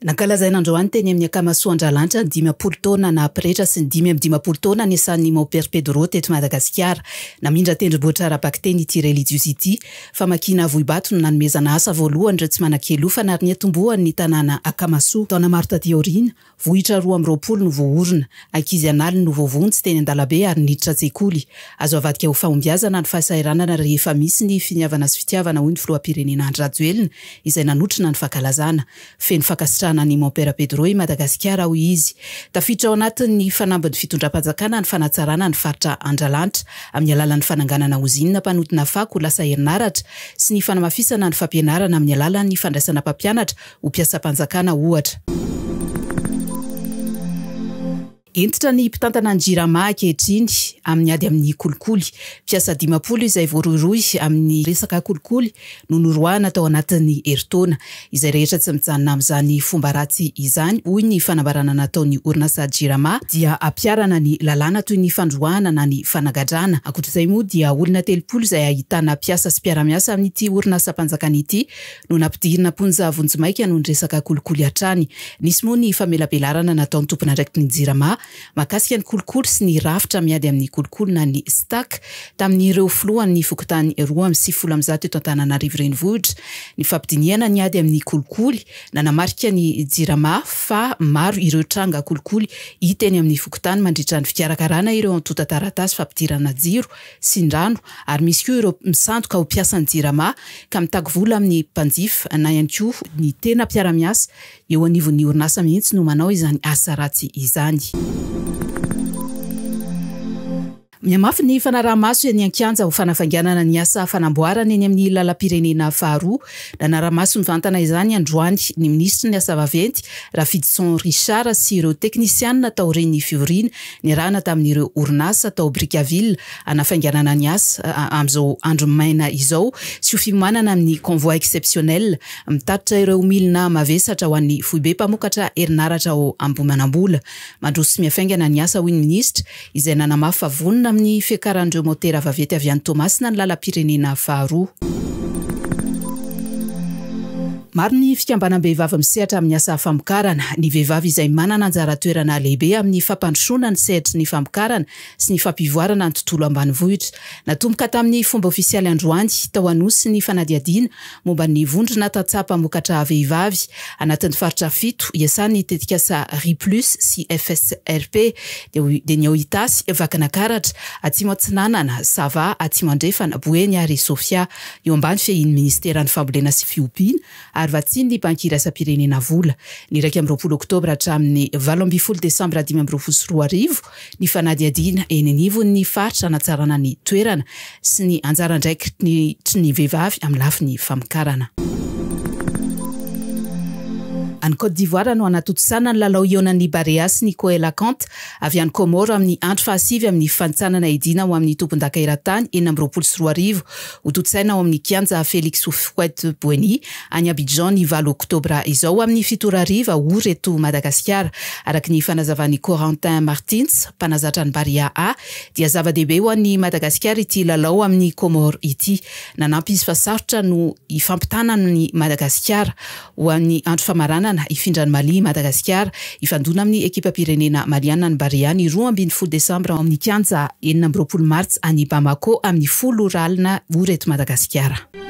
Nankalazaina androany teny amin'ny akamasoa Andralanitra 5 taona na pretra sy 5 taona ny asan'ny Mao-Père Pedro teto Madagasikara. Namindra tendrombohitra arapaky teny ity religiosy ity, fa makina voibato no nanomezana asa voalohany ireo tsy manan-kelofa ary niatombohan'ny ny tanàna Akamasoa. Taona maro taty aoriana, vohitra 2020 no voaorina, ankizy analy no voavontsy teny Andalabe ary niditra an-tsekoly. Azo avadika ho fahombiazana ny fahasahiranana rehefa misy ny finiavana sy fitiavana hoy ny filoam-pirenena Andry Rajoelina izay nanotrina ny fankalazana. Feno fakasitrahana ny Mao-Père Pedro i Madagasikara ho izy. Tafiditra ao anatin'ny fanambin'ny fitondram-panjakana ny fanatsarana ny faritra Andralanitra amin'ny alalan'ny fananganana ozinina mpanodina fako lasa herinaratra sy ny fanamafisana ny fampianarana amin'ny alalan'ny fandraisana mpampianatra ho mpiasam-panjakana ohatra. Entitra ny mpitantana ny jirama ankehitriny amin'ny ady amin'ny kolikoly. Mpiasa 10 izay voaroiroy amin'ny resaka kolikoly no noroahana tao anatin'ny herintaona. Izay rehetra tsy mijanona amin'izany fomba ratsy izany, hoy ny fanambarana nataon'ny orinasa jirama dia ampiarana ny lalàna toy ny fandroahana na ny fanagadrana. Ankoatr'izay moa dia olona 30 izay ahitana mpiasa sy mpiara-miasa amin'ity orinasa mpanjakana ity no nampidirina ponja vonjimaika noho ny resaka kolikoly hatrany. Nisy moa ny famelabelarana nataon'ny tompona andraikitry ny jirama makasika ny kolikoly sy ny rafitra miady amin'ny kolikoly na ny stak tamin'ireo filohan'ny fokontany 2010 eto Antananarivo renivohitra. Ny fampidiniana ny ady amin'ny kolikoly nanamarika ny jirama fa maro ireo tranga kolikoly hita eny amin'ny fokontany mandritra ny fikarakarana ireo antota taratasy fampidirana jiro sy ny rano ary misy koa ireo misandoka ho mpiasan'ny jirama ka mitaky vola amin'ny mpanjifa na ihany koa ny tena mpiara-miasa eo anivon'ny orinasa mihitsy no manao izany asa ratsy izany. Miamafy ny fanaraha-maso ny ankianja ho fanafainganana ny asa fanamboarana eny amin'ny lalam-pirenena faharoa. Nanaraha-maso mivantana izany androany ny ministra ny asa vaventy Rafidson Richard sy ireo teknisianina tao Reny Fiorina niarahana tamin'ireo orinasa tao Brickaville anafainganana ny asa amin'izao andro maina izao sy ho fiomanana amin'ny convoi exceptionnel mitatitra ireo milina mavesatra ho an'ny foibe mpamokatra herinaratra ao Ambohimanambola. Mandroso sy miafaingana ny asa hoy ny ministra izay nanamafy favonina amin'ny fiakaran'ireo motera vaventy avy any Tomasina ny lalam-pirenena faharoa. Maro ny fikambanam-behivavy misehatra amin'ny asa famokarana. Ny vehivavy izay manana anjara toerana lehibe amin'ny fampandrosoana ny sehatry ny famokarana sy ny fampivoarana ny tontolo ambanivohitra. Natomboka tamin'ny fomba ofisialy androany tao Anosy ny fanadihadiana momba ny vondrona tatsapa mokatra vehivavy anatin'ny faritra 7 iasan'ny tetikasa RIPLUS sy FSRP dia ny ao Itasy Vakinakaratra, Atsimo Atsinanana, Sava, Atsimo Andrefana, Boeny ary Sofia eo ambany fehin'ny ministeran'ny fambolena sy fiompiana ary vatsiny ny bankira asa-pirenena vola. Ny 20 Oktobra hatramin'ny 12 Desambra 2024 ny fanadihadiana eny anivon'ny faritra hanatsarana ny toerana sy ny anjara andraikitry ny vehivavy amin'ny lafiny famokarana. Any Côte d'Ivoire no anatotosana ny lalao ionan'ny Barea sy ny Coelacante avy any Comore amin'ny andro fahasivy amin'ny fanitsanana edina ho amin'ny tompon-daka eran-tany 2024 ho totsaina ao amin'ny kianja Félix Houphouët-Boigny any Abidjan ny 20 Oktobra izao amin'ny 7 ho reto Madagasikara. Araka ny fanazavan'ny Corentin Martins, mpanazatra ny Barea A, dia zava-dehibe ho an'ny Madagasikara ity lalao amin'ny Comore ity. Nanampy izy fa sarotra no ifampitana ny Madagasikara ho amin'ny andro famarana ifindran'ny Mali Madagasikara ifandona amin'ny ekipa pirenena maliana ny Barea ny 12 Desambra amin'ny kianja 20 Martsa any Bamako amin'ny 10 ralina ho reto Madagasikara.